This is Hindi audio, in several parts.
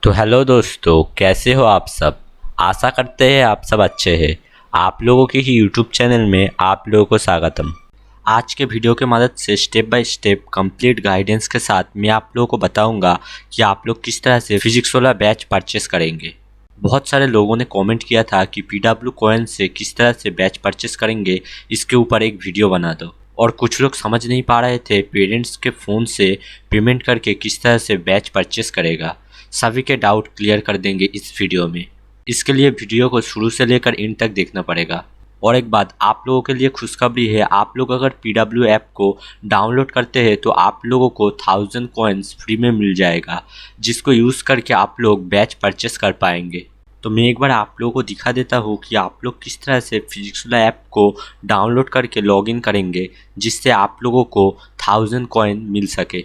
तो हेलो दोस्तों, कैसे हो आप सब। आशा करते हैं आप सब अच्छे हैं। आप लोगों के ही यूट्यूब चैनल में आप लोगों को स्वागतम। आज के वीडियो के मदद से step by step complete guidance के साथ मैं आप लोगों को बताऊंगा कि आप लोग किस तरह से फिजिक्स वाला बैच परचेस करेंगे। बहुत सारे लोगों ने कमेंट किया था कि PW कॉइन से किस तरह से बैच परचेस करेंगे, इसके ऊपर एक वीडियो बना दो। और कुछ लोग समझ नहीं पा रहे थे पेरेंट्स के फ़ोन से पेमेंट करके किस तरह से बैच परचेस करेगा। सभी के डाउट क्लियर कर देंगे इस वीडियो में। इसके लिए वीडियो को शुरू से लेकर एंड तक देखना पड़ेगा। और एक बात आप लोगों के लिए खुशखबरी है, आप लोग अगर PW ऐप को डाउनलोड करते हैं तो आप लोगों को 1000 कॉइन्स फ्री में मिल जाएगा, जिसको यूज़ करके आप लोग बैच परचेस कर पाएंगे। तो मैं एक बार आप लोगों को दिखा देता हूँ कि आप लोग किस तरह से फिजिक्स वाला ऐप को डाउनलोड करके लॉगिन करेंगे, जिससे आप लोगों को 1000 कॉइन मिल सके।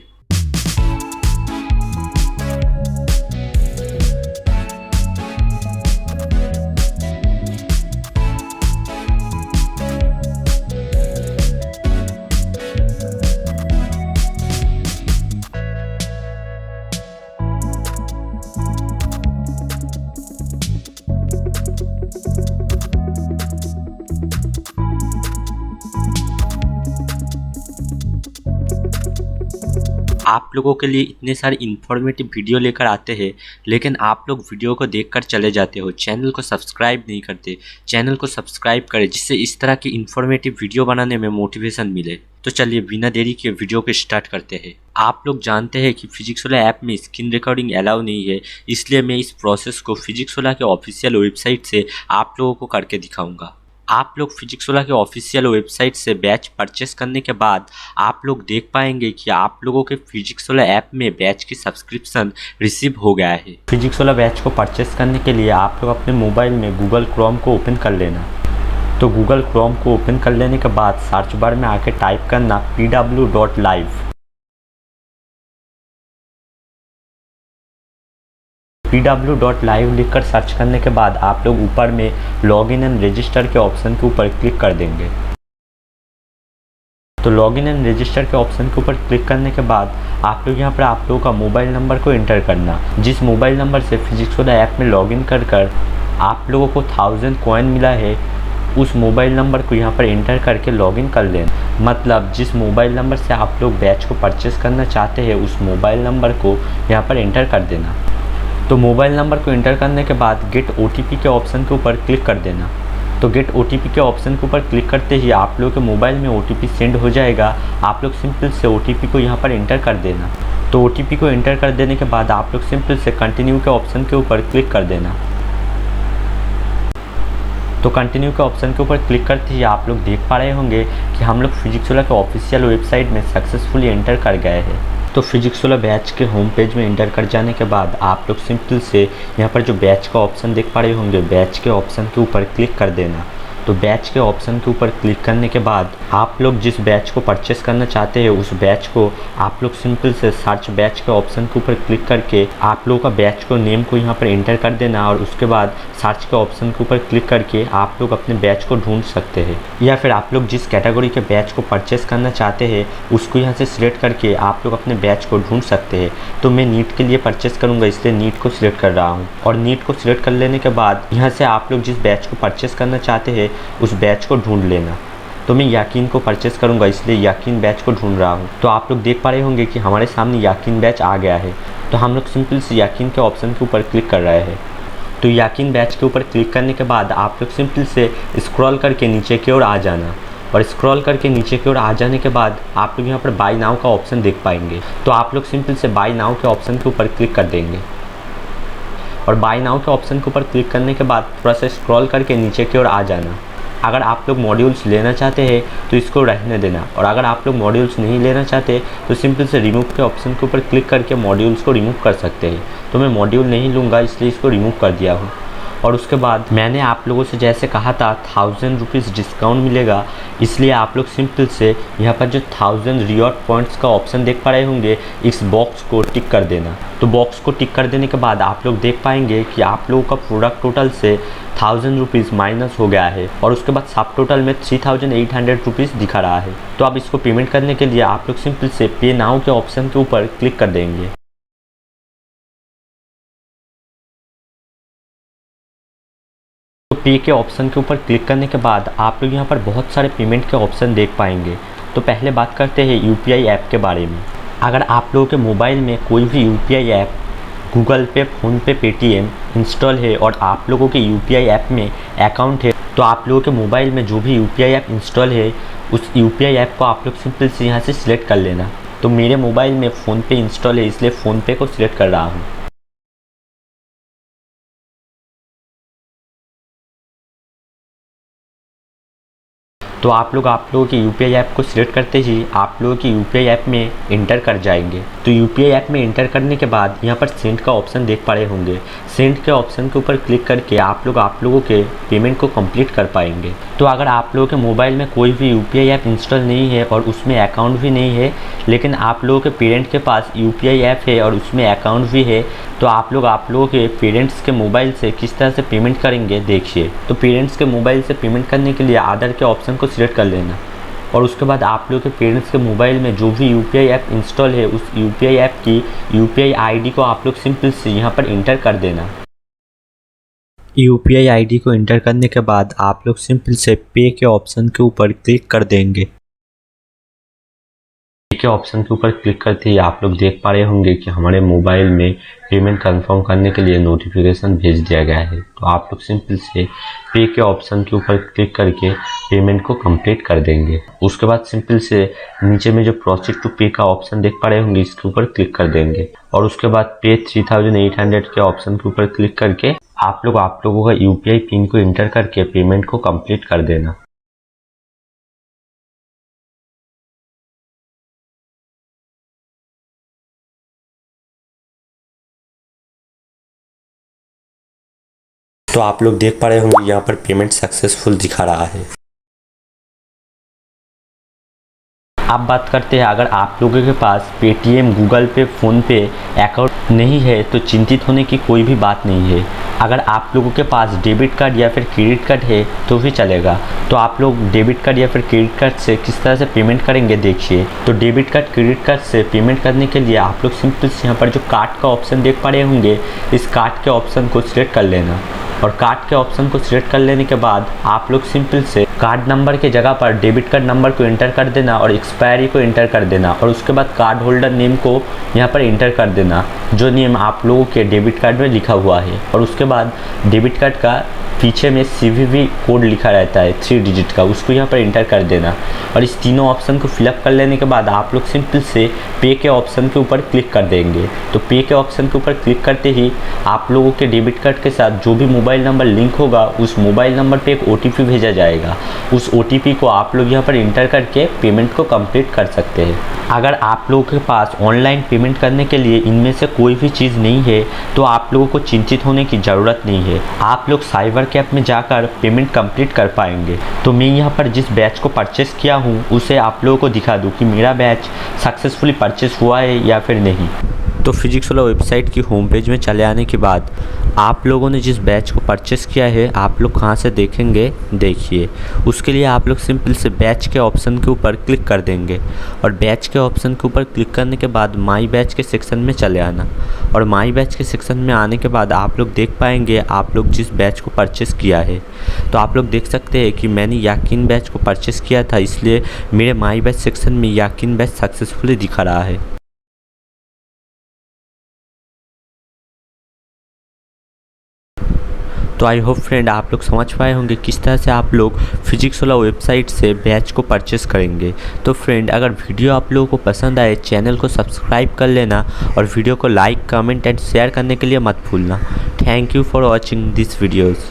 आप लोगों के लिए इतने सारे इन्फॉर्मेटिव वीडियो लेकर आते हैं, लेकिन आप लोग वीडियो को देखकर चले जाते हो, चैनल को सब्सक्राइब नहीं करते। चैनल को सब्सक्राइब करें, जिससे इस तरह की इन्फॉर्मेटिव वीडियो बनाने में मोटिवेशन मिले। तो चलिए बिना देरी के वीडियो को स्टार्ट करते हैं। आप लोग जानते हैं कि फिजिक्स वाला ऐप में स्क्रीन रिकॉर्डिंग अलाउ नहीं है, इसलिए मैं इस प्रोसेस को फिजिक्स वाला के ऑफिशियल वेबसाइट से आप लोगों को करके दिखाऊंगा। आप लोग फिजिक्स वाला के ऑफिशियल वेबसाइट से बैच परचेस करने के बाद आप लोग देख पाएंगे कि आप लोगों के फिजिक्स वाला ऐप में बैच की सब्सक्रिप्शन रिसीव हो गया है। फिजिक्स वाला बैच को परचेस करने के लिए आप लोग अपने मोबाइल में गूगल क्रोम को ओपन कर लेना। तो गूगल क्रोम को ओपन कर लेने के बाद सर्च बार में आके टाइप करना pw.live। pw.live लिखकर सर्च करने के बाद आप लोग ऊपर में लॉगिन एंड रजिस्टर के ऑप्शन के ऊपर क्लिक कर देंगे। तो लॉगिन एंड रजिस्टर के ऑप्शन के ऊपर क्लिक करने के बाद आप लोग यहाँ पर आप लोगों का मोबाइल नंबर को एंटर करना। जिस मोबाइल नंबर से फिजिक्स वाला ऐप में लॉगिन कर आप लोगों को 1000 कॉइन मिला है, उस मोबाइल नंबर को यहाँ पर एंटर करके लॉगिन कर लेना। मतलब जिस मोबाइल नंबर से आप लोग बैच को परचेस करना चाहते हैं, उस मोबाइल नंबर को यहाँ पर एंटर कर देना। तो मोबाइल नंबर को एंटर करने के बाद गेट OTP के ऑप्शन के ऊपर क्लिक कर देना। तो गेट OTP के ऑप्शन के ऊपर क्लिक करते ही आप लोगों के मोबाइल में OTP सेंड हो जाएगा। आप लोग सिंपल से OTP को यहाँ पर एंटर कर देना। तो OTP को एंटर कर देने के बाद आप लोग सिंपल से कंटिन्यू के ऑप्शन के ऊपर क्लिक कर देना। तो कंटिन्यू के ऑप्शन के ऊपर क्लिक करते ही आप लोग देख पा रहे होंगे कि हम लोग फिजिक्स वाला के ऑफिशियल वेबसाइट में सक्सेसफुली एंटर कर गए हैं। तो फिजिक्स वाला बैच के होम पेज में एंटर कर जाने के बाद आप लोग सिंपल से यहाँ पर जो बैच का ऑप्शन देख पा रहे होंगे, बैच के ऑप्शन के ऊपर क्लिक कर देना। तो बैच के ऑप्शन के ऊपर क्लिक करने के बाद आप लोग जिस बैच को परचेस करना चाहते हैं, उस बैच को आप लोग सिंपल से सर्च बैच के ऑप्शन के ऊपर क्लिक करके आप लोगों का बैच को नेम को यहाँ पर एंटर कर देना। और उसके बाद सर्च के ऑप्शन के ऊपर क्लिक करके आप लोग अपने बैच को ढूंढ सकते हैं, या फिर आप लोग जिस कैटेगरी के बैच को परचेस करना चाहते हैं उसको यहाँ से सिलेक्ट करके आप लोग अपने बैच को ढूंढ सकते हैं। तो मैं नीट के लिए परचेस करूँगा, इसलिए नीट को सिलेक्ट कर रहा हूँ। और नीट को सिलेक्ट कर लेने के बाद यहाँ से आप लोग जिस बैच को परचेस करना चाहते हैं उस बैच को ढूंढ लेना। तो मैं याकीन को परचेस करूंगा, इसलिए याकीन बैच को ढूंढ रहा हूं। तो आप लोग देख पा रहे होंगे कि हमारे सामने याकीन बैच आ गया है। तो हम लोग सिंपल से याकीन के ऑप्शन के ऊपर क्लिक कर रहे हैं। तो याकीन बैच के ऊपर क्लिक करने के बाद आप लोग सिंपल से स्क्रॉल करके नीचे की ओर आ जाना। और स्क्रॉल करके नीचे की ओर आ जाने के बाद आप लोग यहाँ पर बाय नाउ का ऑप्शन देख पाएंगे। तो आप लोग सिंपल से बाय नाउ के ऑप्शन के ऊपर क्लिक कर देंगे। और बाय नाउ के ऑप्शन के ऊपर क्लिक करने के बाद थोड़ा सा स्क्रॉल करके नीचे की ओर आ जाना। अगर आप लोग मॉड्यूल्स लेना चाहते हैं तो इसको रहने देना, और अगर आप लोग मॉड्यूल्स नहीं लेना चाहते तो सिंपल से रिमूव के ऑप्शन के ऊपर क्लिक करके मॉड्यूल्स को रिमूव कर सकते हैं। तो मैं मॉड्यूल नहीं लूँगा, इसलिए इसको रिमूव कर दिया हूँ। और उसके बाद मैंने आप लोगों से जैसे कहा था 1000 रुपीज़ डिस्काउंट मिलेगा, इसलिए आप लोग सिंपल से यहाँ पर जो 1000 रिवॉर्ड पॉइंट्स का ऑप्शन देख पा रहे होंगे, इस बॉक्स को टिक कर देना। तो बॉक्स को टिक कर देने के बाद आप लोग देख पाएंगे कि आप लोगों का प्रोडक्ट टोटल से 1000 रुपीज़ माइनस हो गया है, और उसके बाद सब टोटल में 3800 रुपीज़ दिखा रहा है। तो अब इसको पेमेंट करने के लिए आप लोग सिंपल से पे नाउ के ऑप्शन के ऊपर क्लिक कर देंगे। तो पे के ऑप्शन के ऊपर क्लिक करने के बाद आप लोग यहाँ पर बहुत सारे पेमेंट के ऑप्शन देख पाएंगे। तो पहले बात करते हैं यूपीआई ऐप के बारे में। अगर आप लोगों के मोबाइल में कोई भी यूपीआई ऐप गूगल पे, फ़ोनपे, पेटीएम इंस्टॉल है और आप लोगों के यूपीआई ऐप में अकाउंट है, तो आप लोगों के मोबाइल में जो भी यूपीआई ऐप इंस्टॉल है उस यूपीआई ऐप को आप लोग सिंपल से यहाँ से सिलेक्ट कर लेना। तो मेरे मोबाइल में फ़ोनपे इंस्टॉल है, इसलिए फ़ोनपे को सिलेक्ट कर रहा हूँ। तो आप लोगों के यूपीआई ऐप को सिलेक्ट करते ही आप लोगों की यूपीआई ऐप में इंटर कर जाएंगे। तो यूपीआई ऐप में इंटर करने के बाद यहाँ पर सेंड का ऑप्शन देख पा रहे होंगे। सेंड के ऑप्शन के ऊपर क्लिक करके आप लोगों के पेमेंट को कंप्लीट कर पाएंगे। तो अगर आप लोगों के मोबाइल में कोई भी यूपीआई ऐप इंस्टॉल नहीं है और उसमें अकाउंट भी नहीं है, लेकिन आप लोगों के पेरेंट के पास यूपीआई ऐप है और उसमें अकाउंट भी है, तो आप लोगों के पेरेंट्स के मोबाइल से किस तरह से पेमेंट करेंगे देखिए। तो पेरेंट्स के मोबाइल से पेमेंट करने के लिए आधार के ऑप्शन को सिलेक्ट कर लेना और उसके बाद आप लोगों के पेरेंट्स के मोबाइल में जो भी यूपीआई ऐप इंस्टॉल है उस यूपीआई ऐप की यूपीआई आईडी को आप लोग सिंपल से यहाँ पर इंटर कर देना। यूपीआई आईडी को इंटर करने के बाद आप लोग सिंपल से पे के ऑप्शन के ऊपर क्लिक कर देंगे। पे के ऑप्शन के ऊपर क्लिक करते ही आप लोग देख पा रहे होंगे कि हमारे मोबाइल में पेमेंट कंफर्म करने के लिए नोटिफिकेशन भेज दिया गया है। तो आप लोग सिंपल से पे के ऑप्शन के ऊपर क्लिक करके पेमेंट को कंप्लीट कर देंगे। उसके बाद सिंपल से नीचे में जो प्रोसीड टू पे का ऑप्शन देख पा रहे होंगे इसके ऊपर क्लिक कर देंगे और उसके बाद पे 3800 के ऑप्शन के ऊपर क्लिक करके आप लोगों का यूपीआई पिन को इंटर करके पेमेंट को कंप्लीट कर देना। तो आप लोग देख पा रहे होंगे यहाँ पर पेमेंट सक्सेसफुल दिखा रहा है। अब बात करते हैं, अगर आप लोगों के पास पेटीएम, गूगल पे, फ़ोनपे अकाउंट नहीं है तो चिंतित होने की कोई भी बात नहीं है। अगर आप लोगों के पास डेबिट कार्ड या फिर क्रेडिट कार्ड है तो भी चलेगा। तो आप लोग डेबिट कार्ड या फिर क्रेडिट कार्ड से किस तरह से पेमेंट करेंगे देखिए। तो डेबिट कार्ड, क्रेडिट कार्ड से पेमेंट करने के लिए आप लोग सिंपल से यहाँ पर जो कार्ड का ऑप्शन देख पा रहे होंगे इस कार्ड के ऑप्शन को सिलेक्ट कर लेना और कार्ड के ऑप्शन को सिलेक्ट कर लेने के बाद आप लोग सिंपल से कार्ड नंबर के जगह पर डेबिट कार्ड नंबर को इंटर कर देना और एक्सपायरी को इंटर कर देना और उसके बाद कार्ड होल्डर नेम को यहाँ पर इंटर कर देना जो नेम आप लोगों के डेबिट कार्ड में लिखा हुआ है। और उसके बाद डेबिट कार्ड का पीछे में CVV कोड लिखा रहता है 3 डिजिट का, उसको यहाँ पर इंटर कर देना और इस तीनों ऑप्शन को फिलअप कर लेने के बाद आप लोग सिंपल से पे के ऑप्शन के ऊपर क्लिक कर देंगे। तो पे के ऑप्शन के ऊपर क्लिक करते ही आप लोगों के डेबिट कार्ड के साथ जो भी मोबाइल नंबर लिंक होगा उस मोबाइल नंबर पे एक OTP भेजा जाएगा। उस OTP को आप लोग यहाँ पर इंटर करके पेमेंट को कंप्लीट कर सकते हैं। अगर आप लोगों के पास ऑनलाइन पेमेंट करने के लिए इनमें से कोई भी चीज़ नहीं है तो आप लोगों को चिंतित होने की ज़रूरत नहीं है। आप लोग साइबर कैफ में जाकर पेमेंट कंप्लीट कर पाएंगे। तो मैं यहाँ पर जिस बैच को परचेस किया हूँ उसे आप लोगों को दिखा दूँ कि मेरा बैच सक्सेसफुली परचेस हुआ है या फिर नहीं। तो फिजिक्स वाला वेबसाइट की होम पेज में चले आने के बाद आप लोगों ने जिस बैच को परचेस किया है आप लोग कहाँ से देखेंगे देखिए। उसके लिए आप लोग सिंपल से बैच के ऑप्शन के ऊपर क्लिक कर देंगे और बैच के ऑप्शन के ऊपर क्लिक करने के बाद माई बैच के सेक्शन में चले आना और माई बैच के सेक्शन में आने के बाद आप लोग देख पाएंगे आप लोग जिस बैच को परचेस किया है। तो आप लोग देख सकते हैं कि मैंने याकीन बैच को परचेस किया था, इसलिए मेरे माई बैच सेक्शन में याकीन बैच सक्सेसफुली दिखा रहा है। तो आई होप फ्रेंड आप लोग समझ पाए होंगे किस तरह से आप लोग फिजिक्स वाला वेबसाइट से बैच को परचेस करेंगे। तो फ्रेंड अगर वीडियो आप लोगों को पसंद आए चैनल को सब्सक्राइब कर लेना और वीडियो को लाइक, कमेंट एंड शेयर करने के लिए मत भूलना। Thank you for watching this videos.